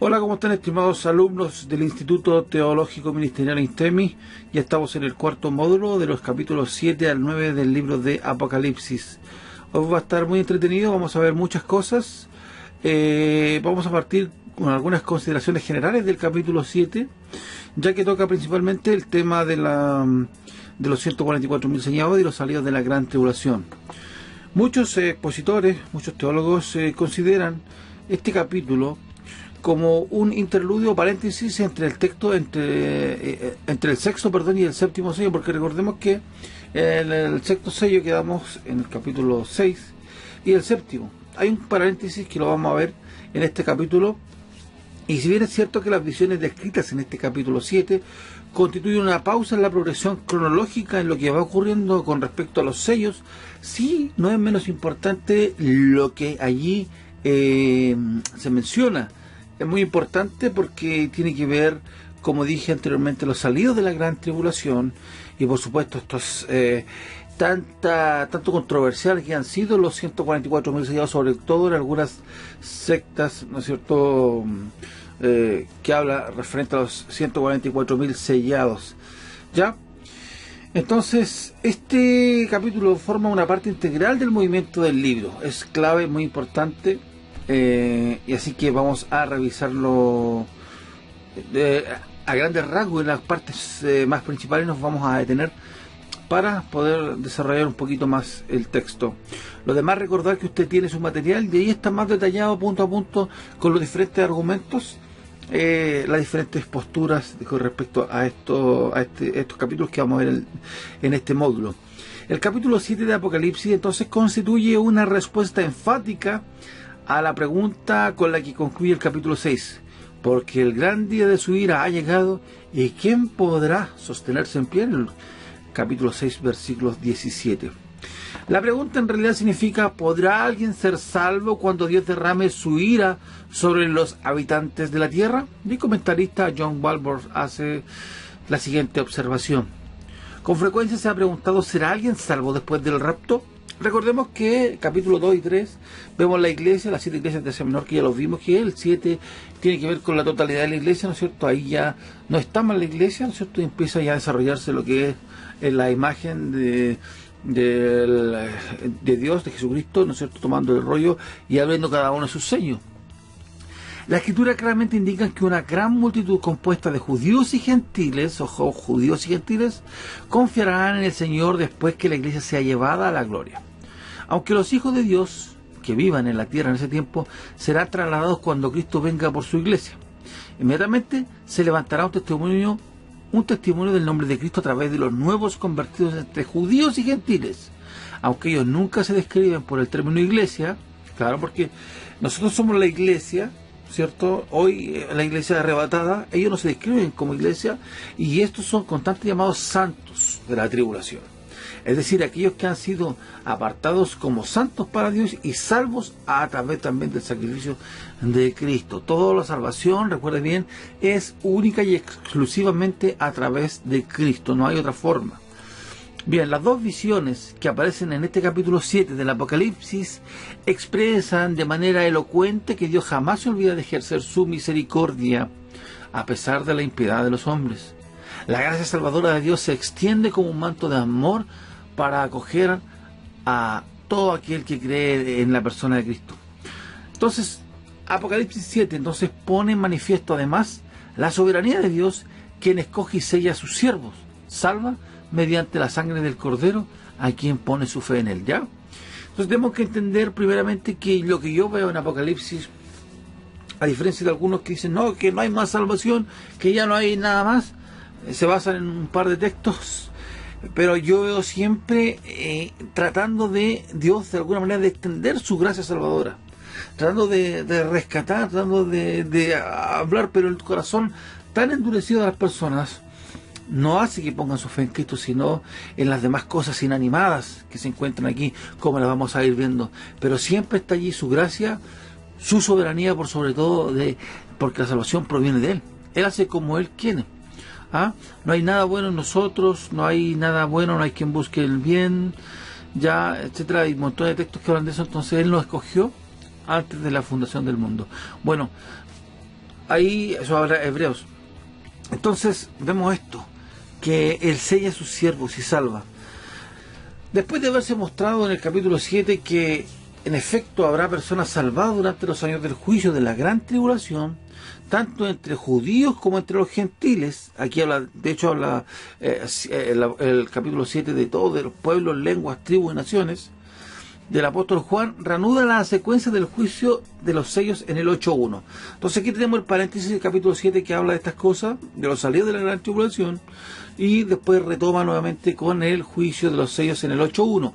Hola, ¿cómo están, estimados alumnos del Instituto Teológico Ministerial INTEMI? Ya estamos en el cuarto módulo de los capítulos 7 al 9 del libro de Apocalipsis. Hoy va a estar muy entretenido, vamos a ver muchas cosas. Vamos a partir con algunas consideraciones generales del capítulo 7, ya que toca principalmente el tema de los 144.000 señalados y los salidos de la gran tribulación. Muchos expositores, muchos teólogos consideran este capítulo como un interludio o paréntesis entre el texto, entre el sexto, y el séptimo sello, porque recordemos que en el sexto sello quedamos en el capítulo 6 y el séptimo. Hay un paréntesis que lo vamos a ver en este capítulo, y si bien es cierto que las visiones descritas en este capítulo 7 constituyen una pausa en la progresión cronológica en lo que va ocurriendo con respecto a los sellos, sí no es menos importante lo que allí se menciona. Es muy importante porque tiene que ver, como dije anteriormente, los salidos de la gran tribulación, y por supuesto estos tanto controversiales que han sido los 144.000 sellados, sobre todo en algunas sectas, ¿no es cierto?, que habla referente a los 144.000 sellados. ¿Ya? Entonces, este capítulo forma una parte integral del movimiento del libro. Es clave, muy importante. Y así que vamos a revisarlo a grandes rasgos. En las partes más principales nos vamos a detener para poder desarrollar un poquito más el texto. Lo demás, recordar que usted tiene su material y ahí está más detallado punto a punto con los diferentes argumentos, las diferentes posturas con respecto a estos capítulos que vamos a ver en este módulo. El capítulo 7 de Apocalipsis entonces constituye una respuesta enfática a la pregunta con la que concluye el capítulo 6, porque el gran día de su ira ha llegado, y ¿quién podrá sostenerse en pie? En el capítulo 6, versículos 17. La pregunta en realidad significa: ¿podrá alguien ser salvo cuando Dios derrame su ira sobre los habitantes de la tierra? Mi comentarista John Walvoord hace la siguiente observación: con frecuencia se ha preguntado, ¿será alguien salvo después del rapto? Recordemos que capítulo 2 y 3 vemos la iglesia, las 7 iglesias de Asia Menor, que ya los vimos, que el 7 tiene que ver con la totalidad de la iglesia, ¿no es cierto? Ahí ya no está más la iglesia, ¿no es cierto? Y empieza ya a desarrollarse lo que es la imagen de Dios, de Jesucristo, ¿no es cierto? Tomando el rollo y abriendo cada uno de sus sellos. La escritura claramente indica que una gran multitud compuesta de judíos y gentiles, ojo, judíos y gentiles, confiarán en el Señor después que la iglesia sea llevada a la gloria. Aunque los hijos de Dios que vivan en la tierra en ese tiempo serán trasladados cuando Cristo venga por su iglesia. Inmediatamente se levantará un testimonio del nombre de Cristo a través de los nuevos convertidos entre judíos y gentiles. Aunque ellos nunca se describen por el término iglesia, claro, porque nosotros somos la iglesia, ¿cierto? Hoy la iglesia arrebatada, ellos no se describen como iglesia, y estos son constantes llamados santos de la tribulación. Es decir, aquellos que han sido apartados como santos para Dios y salvos a través también del sacrificio de Cristo. Toda la salvación, recuerde bien, es única y exclusivamente a través de Cristo, no hay otra forma. Bien, las dos visiones que aparecen en este capítulo 7 del Apocalipsis expresan de manera elocuente que Dios jamás se olvida de ejercer su misericordia a pesar de la impiedad de los hombres. La gracia salvadora de Dios se extiende como un manto de amor para acoger a todo aquel que cree en la persona de Cristo. Entonces, Apocalipsis 7 entonces pone en manifiesto además la soberanía de Dios, quien escoge y sella a sus siervos, salva mediante la sangre del Cordero a quien pone su fe en él. ¿Ya? Entonces tenemos que entender primeramente que lo que yo veo en Apocalipsis, a diferencia de algunos que dicen no, que no hay más salvación, que ya no hay nada más, se basan en un par de textos, pero yo veo siempre tratando de Dios de alguna manera de extender su gracia salvadora, tratando de rescatar, tratando de hablar, pero el corazón tan endurecido de las personas no hace que pongan su fe en Cristo, sino en las demás cosas inanimadas que se encuentran aquí, como las vamos a ir viendo. Pero siempre está allí su gracia, su soberanía, por sobre todo, porque la salvación proviene de Él. Él hace como Él quiere. No hay nada bueno en nosotros, no hay nada bueno, no hay quien busque el bien, ya, etcétera. Hay un montón de textos que hablan de eso. Entonces Él nos escogió antes de la fundación del mundo. Bueno, Ahí eso habla Hebreos. Entonces vemos esto, que Él sella a sus siervos y salva. Después de haberse mostrado en el capítulo 7 que en efecto habrá personas salvadas durante los años del juicio de la gran tribulación, tanto entre judíos como entre los gentiles. Aquí habla, de hecho habla el capítulo 7 de todos, de los pueblos, lenguas, tribus y naciones. Del apóstol Juan reanuda la secuencia del juicio de los sellos en el 8.1. Entonces aquí tenemos el paréntesis del capítulo 7 que habla de estas cosas, de los salidos de la gran tribulación, y después retoma nuevamente con el juicio de los sellos en el 8.1.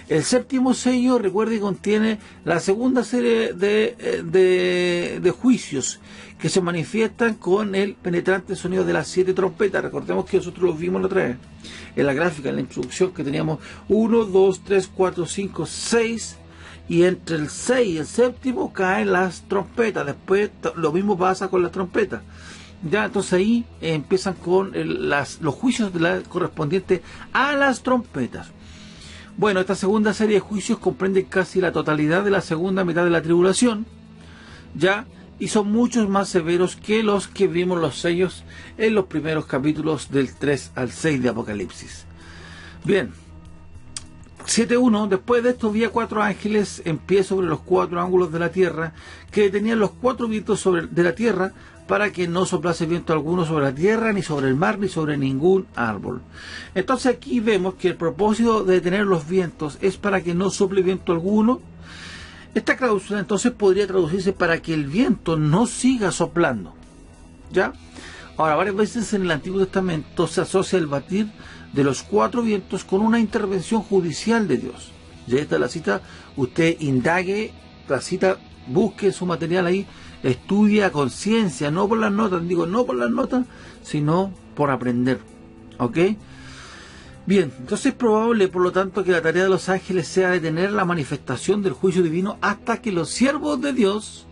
El séptimo sello, recuerde que contiene la segunda serie de juicios que se manifiestan con el penetrante sonido de las 7 trompetas. Recordemos que nosotros los vimos la otra vez en la gráfica, en la introducción, que teníamos 1, 2, 3, 4, 5, 6, y entre el 6 y el séptimo caen las trompetas. Después lo mismo pasa con las trompetas. Ya, entonces ahí empiezan con los juicios correspondientes a las trompetas. Bueno, esta segunda serie de juicios comprende casi la totalidad de la segunda mitad de la tribulación, ya, y son muchos más severos que los que vimos los sellos en los primeros capítulos del 3 al 6 de Apocalipsis. Bien, 7.1, después de esto vi a 4 ángeles en pie sobre los 4 ángulos de la tierra, que tenían los 4 vientos de la tierra, para que no soplase viento alguno sobre la tierra, ni sobre el mar, ni sobre ningún árbol. Entonces aquí vemos que el propósito de detener los vientos es para que no sople viento alguno. Esta cláusula entonces podría traducirse para que el viento no siga soplando, ¿ya? Ahora, varias veces en el Antiguo Testamento se asocia el batir de los 4 vientos con una intervención judicial de Dios. Ya está la cita, usted indague la cita, busque su material ahí, estudia a conciencia, no por las notas, no por las notas, sino por aprender, ¿ok? Bien, entonces es probable, por lo tanto, que la tarea de los ángeles sea detener la manifestación del juicio divino hasta que los siervos de Dios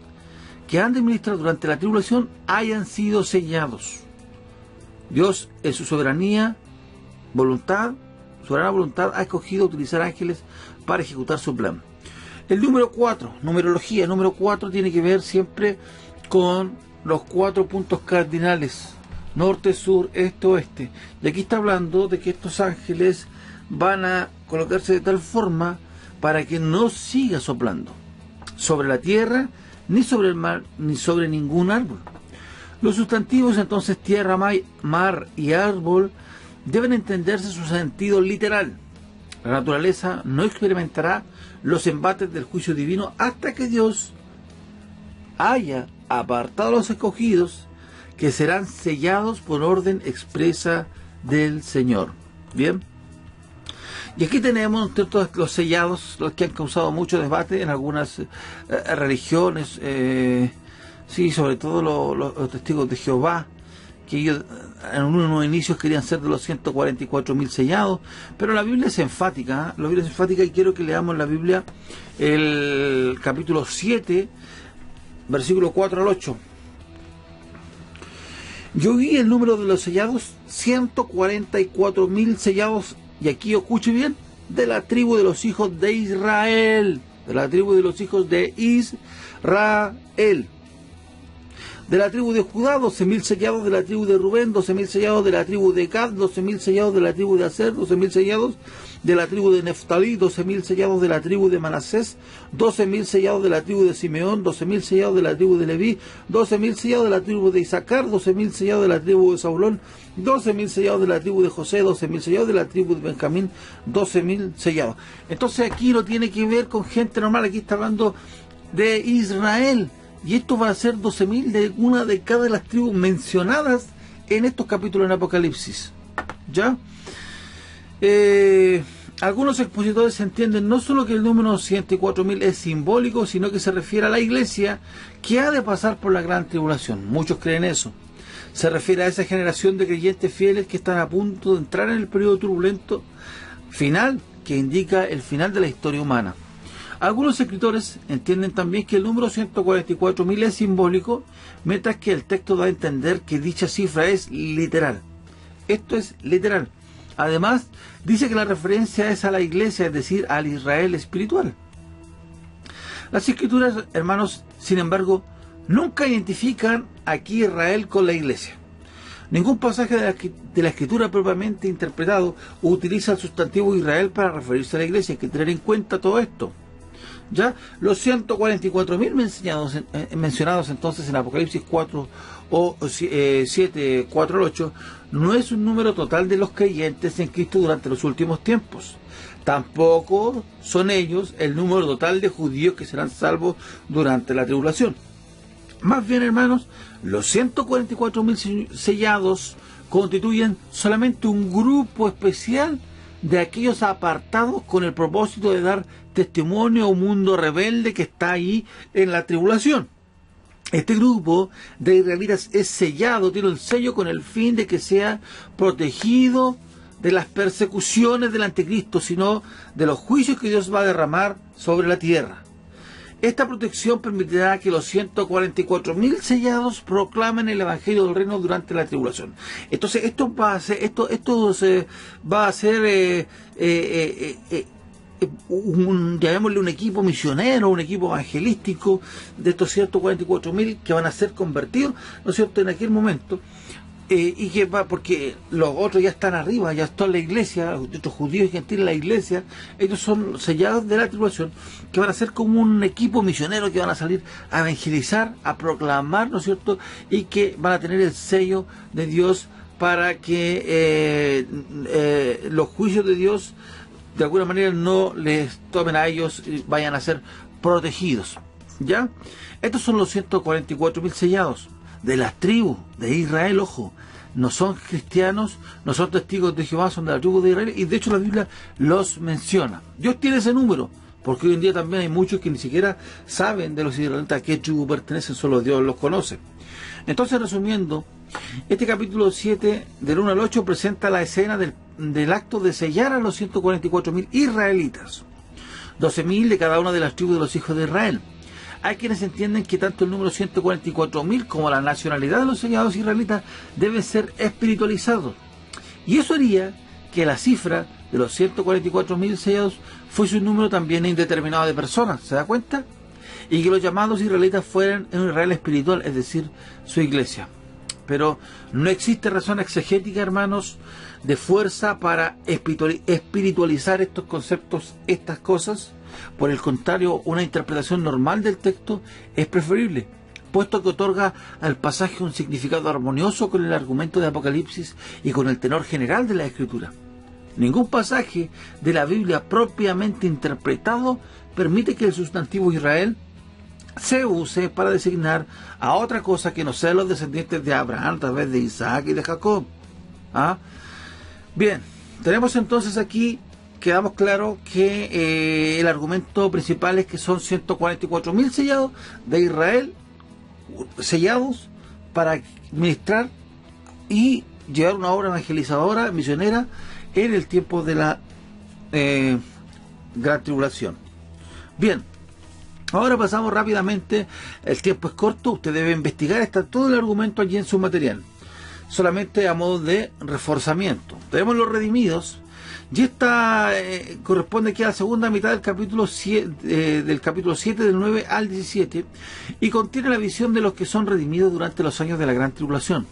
que han de ministrar durante la tribulación hayan sido sellados. Dios, en su soberana voluntad, ha escogido utilizar ángeles para ejecutar su plan. El número 4, numerología, el número 4 tiene que ver siempre con los 4 puntos cardinales: norte, sur, este, oeste. Y aquí está hablando de que estos ángeles van a colocarse de tal forma para que no siga soplando sobre la tierra, ni sobre el mar, ni sobre ningún árbol. Los sustantivos entonces tierra, mar y árbol deben entenderse su sentido literal. La naturaleza no experimentará los embates del juicio divino hasta que Dios haya apartado a los escogidos, que serán sellados por orden expresa del Señor. Bien, y aquí tenemos todos los sellados, los que han causado mucho debate en algunas religiones, sí, sobre todo los testigos de Jehová, que ellos en unos inicios querían ser de los 144.000 sellados, pero la Biblia es enfática, la Biblia es enfática, y quiero que leamos la Biblia, el capítulo 7, versículo 4 al 8. Yo vi el número de los sellados, 144.000 sellados, y aquí escuche bien, de la tribu de los hijos de Israel, de la tribu de los hijos de Israel. De la tribu de Judá, 12.000 sellados; de la tribu de Rubén, 12.000 sellados; de la tribu de Gad, 12.000 sellados; de la tribu de Aser, 12.000 sellados; de la tribu de Neftalí, 12.000 sellados; de la tribu de Manasés, 12.000 sellados; de la tribu de Simeón, 12.000 sellados; de la tribu de Leví, 12.000 sellados; de la tribu de Isaacar, 12.000 sellados; de la tribu de Zabulón, 12.000 sellados; de la tribu de José, 12.000 sellados; de la tribu de Benjamín, 12.000 sellados. Entonces aquí no tiene que ver con gente normal, aquí está hablando de Israel. Y esto va a ser 12.000 de una de cada de las tribus mencionadas en estos capítulos en Apocalipsis. ¿Ya? Algunos expositores entienden no solo que el número 104.000 es simbólico, sino que se refiere a la iglesia que ha de pasar por la gran tribulación. Muchos creen eso. Se refiere a esa generación de creyentes fieles que están a punto de entrar en el periodo turbulento final, que indica el final de la historia humana. Algunos escritores entienden también que el número 144.000 es simbólico, mientras que el texto da a entender que dicha cifra es literal. Esto es literal. Además, dice que la referencia es a la iglesia, es decir, al Israel espiritual. Las escrituras, hermanos, sin embargo, nunca identifican aquí Israel con la iglesia. Ningún pasaje de la escritura propiamente interpretado utiliza el sustantivo Israel para referirse a la iglesia. Hay que tener en cuenta todo esto. Ya los 144.000 mencionados entonces en Apocalipsis 4 o 7, 4 al 8 no es un número total de los creyentes en Cristo durante los últimos tiempos. Tampoco son ellos el número total de judíos que serán salvos durante la tribulación. Más bien, hermanos, los 144.000 sellados constituyen solamente un grupo especial de aquellos apartados con el propósito de dar testimonio a un mundo rebelde que está ahí en la tribulación. Este grupo de israelitas es sellado, tiene el sello con el fin de que sea protegido de las persecuciones del anticristo, sino de los juicios que Dios va a derramar sobre la tierra. Esta protección permitirá que los 144.000 sellados proclamen el Evangelio del Reino durante la tribulación. Entonces, esto va a ser, llamémosle un equipo misionero, un equipo evangelístico de estos 144.000 que van a ser convertidos, ¿no es cierto?, en aquel momento. Y que va, porque los otros ya están arriba, ya están en la iglesia, los otros judíos y gentiles en la iglesia, ellos son sellados de la tribulación, que van a ser como un equipo misionero que van a salir a evangelizar, a proclamar, ¿no es cierto?, y que van a tener el sello de Dios para que los juicios de Dios de alguna manera no les tomen a ellos y vayan a ser protegidos. ¿Ya? Estos son los 144.000 sellados de las tribus de Israel. Ojo, no son cristianos, no son testigos de Jehová, son de la tribu de Israel, y de hecho la Biblia los menciona. Dios tiene ese número, porque hoy en día también hay muchos que ni siquiera saben de los israelitas a qué tribu pertenecen, solo Dios los conoce. Entonces, resumiendo, este capítulo 7 del 1 al 8 presenta la escena del acto de sellar a los 144.000 israelitas, 12.000 de cada una de las tribus de los hijos de Israel. Hay quienes entienden que tanto el número 144.000 como la nacionalidad de los sellados israelitas deben ser espiritualizados. Y eso haría que la cifra de los 144.000 sellados fuese un número también indeterminado de personas, ¿se da cuenta? Y que los llamados israelitas fueran en un Israel espiritual, es decir, su iglesia. Pero no existe razón exegética, hermanos, de fuerza para espiritualizar estos conceptos, estas cosas. Por el contrario, una interpretación normal del texto es preferible, puesto que otorga al pasaje un significado armonioso con el argumento de Apocalipsis y con el tenor general de la Escritura. Ningún pasaje de la Biblia propiamente interpretado permite que el sustantivo Israel se use para designar a otra cosa que no sea los descendientes de Abraham a través de Isaac y de Jacob. Bien, tenemos entonces aquí, quedamos claro que el argumento principal es que son 144.000 sellados de Israel, sellados para ministrar y llevar una obra evangelizadora, misionera, en el tiempo de la gran tribulación. Bien, ahora pasamos rápidamente, el tiempo es corto, usted debe investigar, está todo el argumento allí en su material, solamente a modo de reforzamiento. Tenemos los redimidos, y esta corresponde aquí a la segunda mitad del capítulo 7, del 9 al 17, y contiene la visión de los que son redimidos durante los años de la gran tribulación.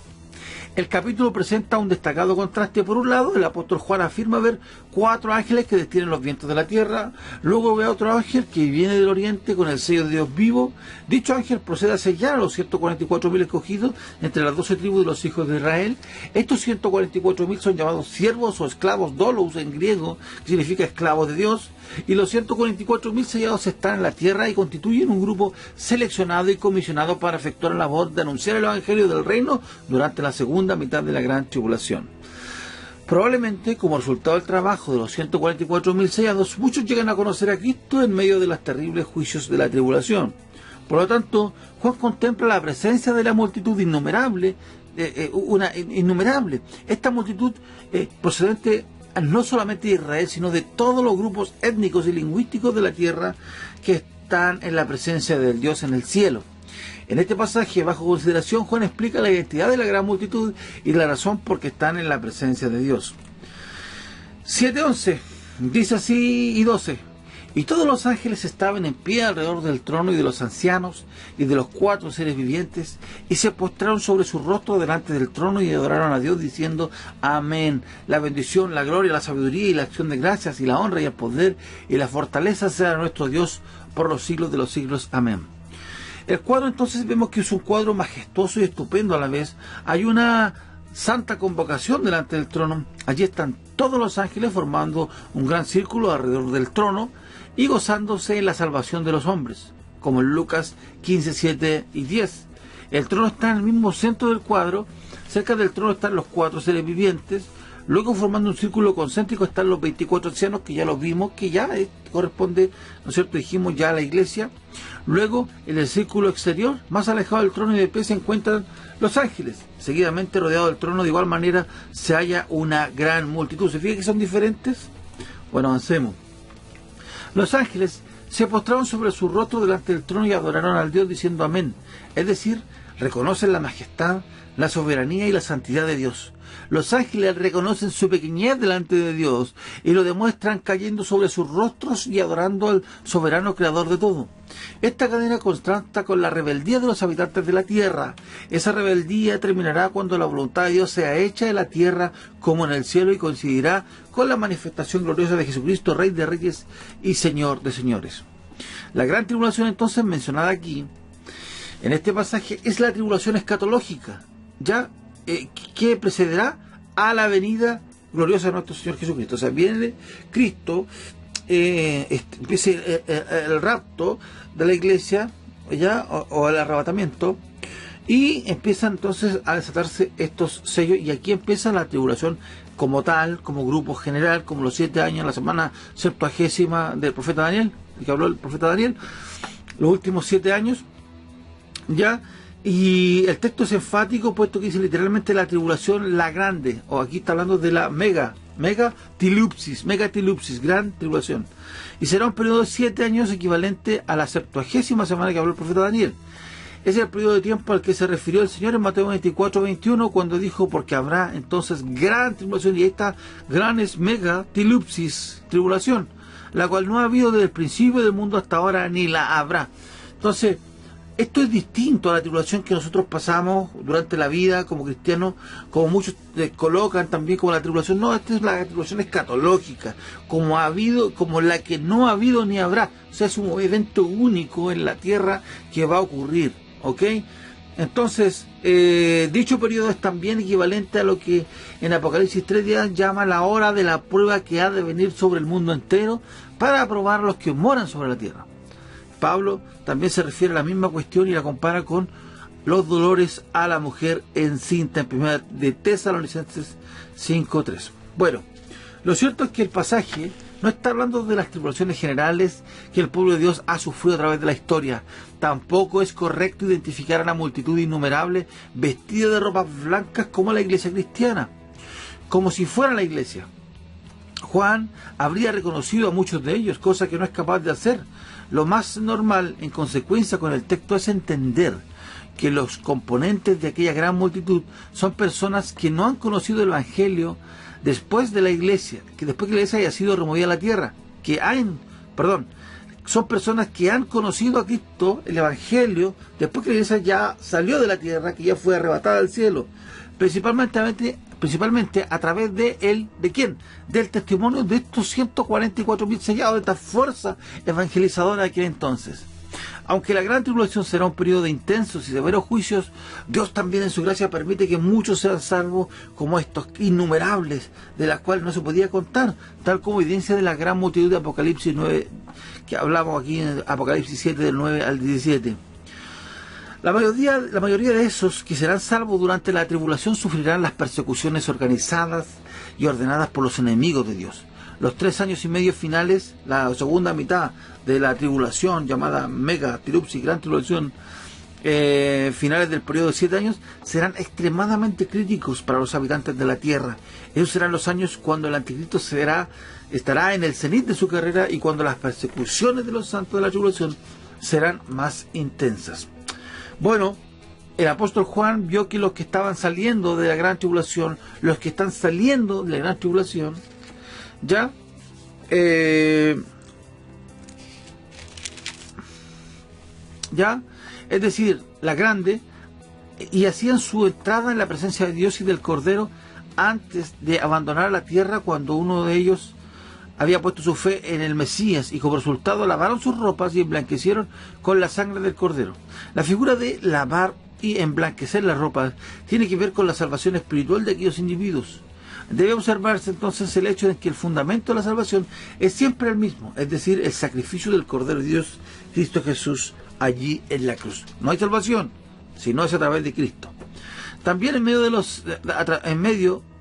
El capítulo presenta un destacado contraste. Por un lado, el apóstol Juan afirma ver 4 ángeles que detienen los vientos de la tierra. Luego ve a otro ángel que viene del oriente con el sello de Dios vivo. Dicho ángel procede a sellar a los 144.000 escogidos entre las 12 tribus de los hijos de Israel. Estos 144.000 son llamados siervos o esclavos, doulos en griego, que significa esclavos de Dios. Y los 144.000 sellados están en la tierra y constituyen un grupo seleccionado y comisionado para efectuar la labor de anunciar el Evangelio del Reino durante la segunda mitad de la gran tribulación. Probablemente, como resultado del trabajo de los 144.000 sellados, muchos llegan a conocer a Cristo en medio de los terribles juicios de la tribulación. Por lo tanto, Juan contempla la presencia de la multitud innumerable, esta multitud procedente no solamente de Israel, sino de todos los grupos étnicos y lingüísticos de la tierra que están en la presencia del Dios en el cielo. En este pasaje, bajo consideración, Juan explica la identidad de la gran multitud y la razón por qué están en la presencia de Dios. 7:11 dice así y 12: Y todos los ángeles estaban en pie alrededor del trono y de los ancianos y de los 4 seres vivientes, y se postraron sobre su rostro delante del trono y adoraron a Dios diciendo: Amén. La bendición, la gloria, la sabiduría y la acción de gracias y la honra y el poder y la fortaleza sea de nuestro Dios por los siglos de los siglos. Amén. El cuadro entonces vemos que es un cuadro majestuoso y estupendo a la vez. Hay una santa convocación delante del trono. Allí están todos los ángeles formando un gran círculo alrededor del trono y gozándose en la salvación de los hombres, como en Lucas 15, 7 y 10. El trono está en el mismo centro del cuadro. Cerca del trono están los 4 seres vivientes. Luego, formando un círculo concéntrico, están los 24 ancianos, que ya los vimos, que ya corresponde, ¿no es cierto?, dijimos ya a la iglesia. Luego, en el círculo exterior, más alejado del trono y de pie, se encuentran los ángeles. Seguidamente, rodeado del trono, de igual manera, se halla una gran multitud. ¿Se fijan que son diferentes? Bueno, avancemos. Los ángeles se postraron sobre su rostro delante del trono y adoraron al Dios diciendo amén. Es decir, reconocen la majestad, la soberanía y la santidad de Dios. Los ángeles reconocen su pequeñez delante de Dios y lo demuestran cayendo sobre sus rostros y adorando al soberano creador de todo. Esta cadena contrasta con la rebeldía de los habitantes de la tierra. Esa rebeldía terminará cuando la voluntad de Dios sea hecha en la tierra como en el cielo y coincidirá con la manifestación gloriosa de Jesucristo, Rey de Reyes y Señor de Señores. La gran tribulación entonces mencionada aquí, en este pasaje, es la tribulación escatológica, ya que precederá a la venida gloriosa de nuestro Señor Jesucristo. O sea, viene Cristo, empieza el rapto de la iglesia, ya, o el arrebatamiento, y empiezan entonces a desatarse estos sellos, y aquí empieza la tribulación como tal, como grupo general, como los 7 años, la semana 70ª del profeta Daniel, que habló el profeta Daniel, los últimos 7 años, ya. Y el texto es enfático, puesto que dice literalmente la tribulación, la grande, o aquí está hablando de la megatilupsis, gran tribulación. Y será un periodo de 7 años equivalente a la 70ª semana que habló el profeta Daniel. Es el periodo de tiempo al que se refirió el Señor en Mateo 24, 21, cuando dijo: porque habrá entonces gran tribulación, y esta gran es megatilupsis, tribulación, la cual no ha habido desde el principio del mundo hasta ahora, ni la habrá. Entonces, esto es distinto a la tribulación que nosotros pasamos durante la vida como cristianos, como muchos colocan también como la tribulación. No, esta es la tribulación escatológica, como la que no ha habido ni habrá. O sea, es un evento único en la tierra que va a ocurrir, ¿ok? Entonces, dicho periodo es también equivalente a lo que en Apocalipsis 3 llama la hora de la prueba que ha de venir sobre el mundo entero para probar a los que moran sobre la tierra. Pablo también se refiere a la misma cuestión y la compara con los dolores a la mujer encinta en 1 de Tesalonicenses 5:3. Bueno, lo cierto es que el pasaje no está hablando de las tribulaciones generales que el pueblo de Dios ha sufrido a través de la historia. Tampoco es correcto identificar a la multitud innumerable vestida de ropas blancas como la iglesia cristiana, como si fuera la iglesia. Juan habría reconocido a muchos de ellos, cosa que no es capaz de hacer. Lo más normal, en consecuencia con el texto, es entender que los componentes de aquella gran multitud son personas que no han conocido el Evangelio después de la iglesia, que después que la iglesia haya sido removida de la tierra, son personas que han conocido a Cristo, el Evangelio, después que la iglesia ya salió de la tierra, que ya fue arrebatada al cielo, principalmente a través ¿de quién? Del testimonio de estos 144.000 sellados, de esta fuerza evangelizadora de aquel entonces. Aunque la gran tribulación será un periodo de intensos y severos juicios, Dios también en su gracia permite que muchos sean salvos, como estos innumerables, de las cuales no se podía contar, tal como evidencia de la gran multitud de Apocalipsis 9, que hablamos aquí en Apocalipsis 7, del 9 al 17. La mayoría de esos que serán salvos durante la tribulación sufrirán las persecuciones organizadas y ordenadas por los enemigos de Dios. Los 3 años y medio finales, la segunda mitad de la tribulación, llamada megatilupsis, gran tribulación, finales del periodo de 7 años, serán extremadamente críticos para los habitantes de la tierra. Esos serán los años cuando el anticristo estará en el cenit de su carrera y cuando las persecuciones de los santos de la tribulación serán más intensas. Bueno, el apóstol Juan vio que los que estaban saliendo de la gran tribulación, los que están saliendo de la gran tribulación, ya ¿ya? Es decir, la grande, y hacían su entrada en la presencia de Dios y del Cordero antes de abandonar la tierra, cuando uno de ellos había puesto su fe en el Mesías, y como resultado lavaron sus ropas y emblanquecieron con la sangre del Cordero. La figura de lavar y emblanquecer las ropas tiene que ver con la salvación espiritual de aquellos individuos. Debe observarse entonces el hecho de que el fundamento de la salvación es siempre el mismo, es decir, el sacrificio del Cordero de Dios, Cristo Jesús, allí en la cruz. No hay salvación, sino es a través de Cristo. También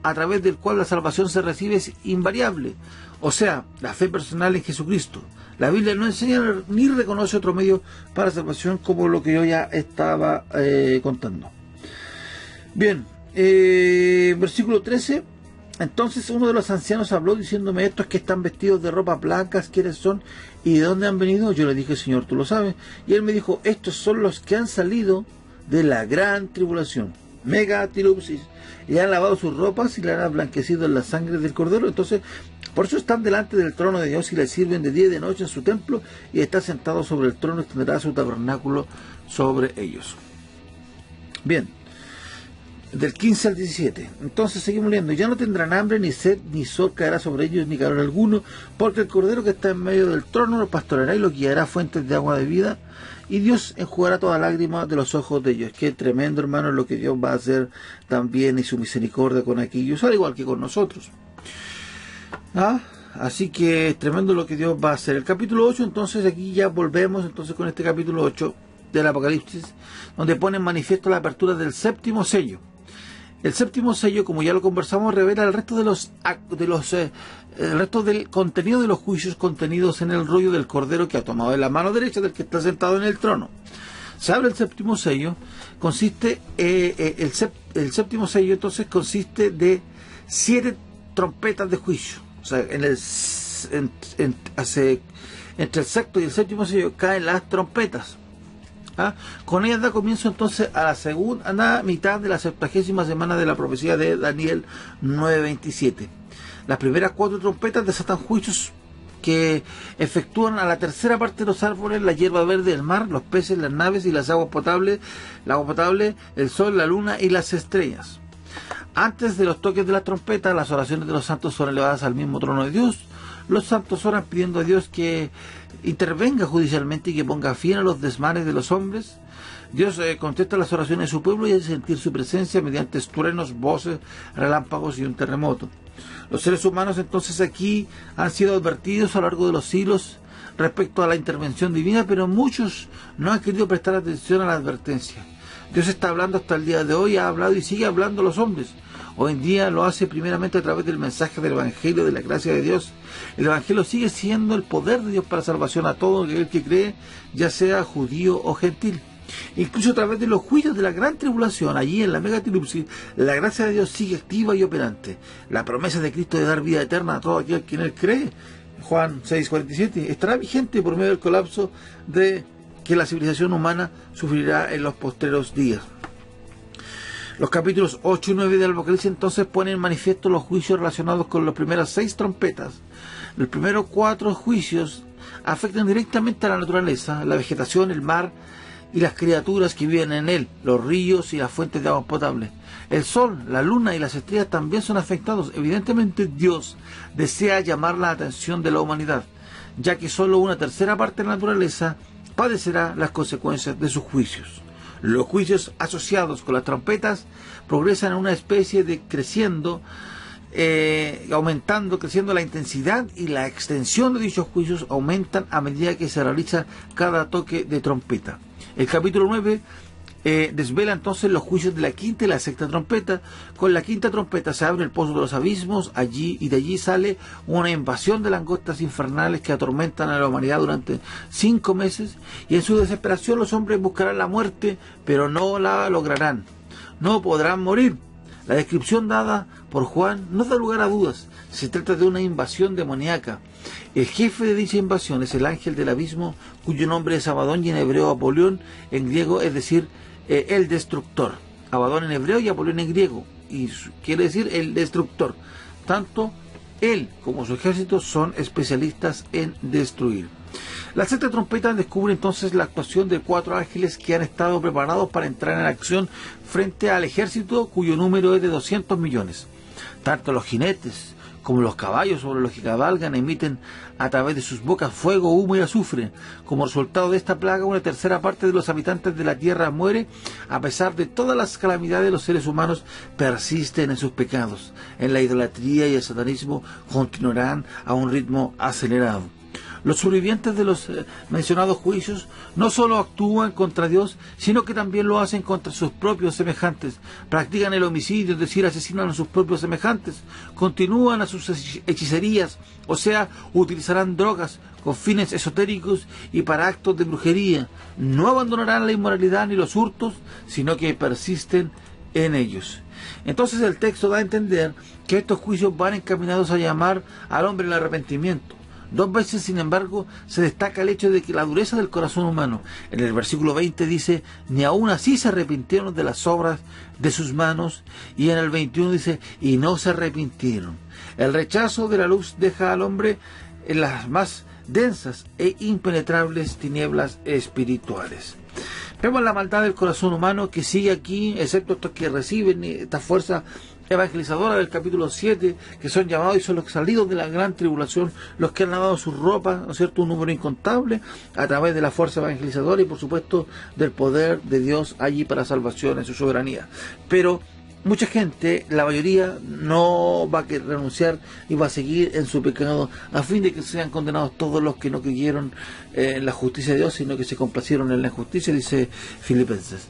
a través del cual la salvación se recibe es invariable, o sea, la fe personal en Jesucristo. La Biblia no enseña ni reconoce otro medio para salvación, como lo que yo ya estaba contando. Bien, versículo 13. Entonces uno de los ancianos habló diciéndome: estos que están vestidos de ropas blancas, ¿quiénes son y de dónde han venido? Yo le dije: Señor, tú lo sabes. Y él me dijo: estos son los que han salido de la gran tribulación, megatilupsis, y han lavado sus ropas y la han blanquecido en la sangre del Cordero. Entonces, por eso están delante del trono de Dios y le sirven de día y de noche en su templo, y está sentado sobre el trono y extenderá su tabernáculo sobre ellos. Bien, del 15 al 17. Entonces seguimos leyendo: ya no tendrán hambre, ni sed, ni sol caerá sobre ellos, ni calor alguno, porque el Cordero que está en medio del trono los pastoreará y los guiará a fuentes de agua de vida, y Dios enjugará toda lágrima de los ojos de ellos. Qué tremendo, hermano, lo que Dios va a hacer también, y su misericordia con aquellos, al igual que con nosotros. Así que es tremendo lo que Dios va a hacer. El capítulo 8, entonces aquí ya volvemos entonces con este capítulo 8 del Apocalipsis, donde pone en manifiesto la apertura del séptimo sello. El séptimo sello, como ya lo conversamos, revela el resto el resto del contenido de los juicios contenidos en el rollo del Cordero que ha tomado en la mano derecha del que está sentado en el trono. Se abre el séptimo sello, el séptimo sello entonces consiste de 7 trompetas de juicio. O sea, entre el sexto y el séptimo sello caen las trompetas. Con ellas da comienzo entonces a la segunda mitad de la 70ª semana de la profecía de Daniel 9:27. Las primeras 4 trompetas desatan juicios que efectúan a la tercera parte de los árboles, la hierba verde, el mar, los peces, las naves y las aguas potables, el agua potable, el sol, la luna y las estrellas. Antes de los toques de la trompeta, las oraciones de los santos son elevadas al mismo trono de Dios. Los santos oran pidiendo a Dios que intervenga judicialmente y que ponga fin a los desmanes de los hombres. Dios contesta las oraciones de su pueblo y hace sentir su presencia mediante truenos, voces, relámpagos y un terremoto. Los seres humanos entonces aquí han sido advertidos a lo largo de los siglos respecto a la intervención divina, pero muchos no han querido prestar atención a la advertencia. Dios está hablando hasta el día de hoy, ha hablado y sigue hablando a los hombres. Hoy en día lo hace primeramente a través del mensaje del Evangelio, de la gracia de Dios. El Evangelio sigue siendo el poder de Dios para salvación a todo aquel que cree, ya sea judío o gentil. Incluso a través de los juicios de la gran tribulación, allí en la megatilupsis, la gracia de Dios sigue activa y operante. La promesa de Cristo de dar vida eterna a todo aquel que en él cree, Juan 6:47, estará vigente por medio del colapso de que la civilización humana sufrirá en los postreros días. Los capítulos 8 y 9 del Apocalipsis entonces ponen en manifiesto los juicios relacionados con las primeras 6 trompetas. Los primeros 4 juicios afectan directamente a la naturaleza, la vegetación, el mar y las criaturas que viven en él, los ríos y las fuentes de agua potable. El sol, la luna y las estrellas también son afectados. Evidentemente Dios desea llamar la atención de la humanidad, ya que solo una tercera parte de la naturaleza padecerá las consecuencias de sus juicios. Los juicios asociados con las trompetas progresan en una especie de creciendo la intensidad, y la extensión de dichos juicios aumentan a medida que se realiza cada toque de trompeta. El capítulo 9 desvela entonces los juicios de la quinta y la sexta trompeta. Con la quinta trompeta se abre el pozo de los abismos, y de allí sale una invasión de langostas infernales que atormentan a la humanidad durante 5 meses, y en su desesperación los hombres buscarán la muerte, pero no la lograrán, no podrán morir. La descripción dada por Juan no da lugar a dudas. Se trata de una invasión demoníaca. El jefe de dicha invasión es el ángel del abismo, cuyo nombre es Abadón y en hebreo Apolión en griego, es decir, el destructor. Abadón en hebreo y Apolión en griego, y quiere decir el destructor. Tanto él como su ejército son especialistas en destruir. La sexta trompeta descubre entonces la actuación de 4 ángeles que han estado preparados para entrar en acción frente al ejército cuyo número es de 200 millones. Tanto los jinetes como los caballos sobre los que cabalgan emiten a través de sus bocas fuego, humo y azufre. Como resultado de esta plaga, una tercera parte de los habitantes de la tierra muere. A pesar de todas las calamidades, los seres humanos persisten en sus pecados. En la idolatría y el satanismo continuarán a un ritmo acelerado. Los sobrevivientes de los mencionados juicios no solo actúan contra Dios, sino que también lo hacen contra sus propios semejantes. Practican el homicidio, es decir, asesinan a sus propios semejantes. Continúan a sus hechicerías, o sea, utilizarán drogas con fines esotéricos y para actos de brujería. No abandonarán la inmoralidad ni los hurtos, sino que persisten en ellos. Entonces el texto da a entender que estos juicios van encaminados a llamar al hombre al arrepentimiento. 2 veces, sin embargo, se destaca el hecho de que la dureza del corazón humano. En el versículo 20 dice, ni aún así se arrepintieron de las obras de sus manos, y en el 21 dice, y no se arrepintieron. El rechazo de la luz deja al hombre en las más densas e impenetrables tinieblas espirituales. Vemos la maldad del corazón humano que sigue aquí, excepto estos que reciben esta fuerza evangelizadora del capítulo 7, que son llamados y son los salidos de la gran tribulación, los que han lavado sus ropas, ¿no es cierto?, un número incontable, a través de la fuerza evangelizadora y por supuesto del poder de Dios allí para salvación en su soberanía. Pero mucha gente, la mayoría, no va a querer renunciar y va a seguir en su pecado, a fin de que sean condenados todos los que no creyeron en la justicia de Dios, sino que se complacieron en la injusticia, dice Filipenses.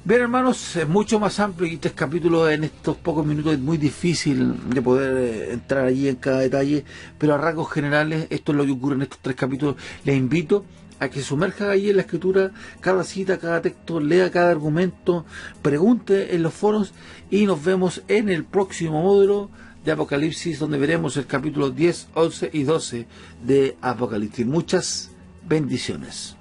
Bien, hermanos, es mucho más amplio y este capítulo en estos pocos minutos es muy difícil de poder entrar allí en cada detalle, pero a rasgos generales esto es lo que ocurre en estos 3 capítulos. Les invito a que se sumerja allí en la escritura, cada cita, cada texto, lea cada argumento, pregunte en los foros y nos vemos en el próximo módulo de Apocalipsis, donde veremos el capítulo 10, 11 y 12 de Apocalipsis. Muchas bendiciones.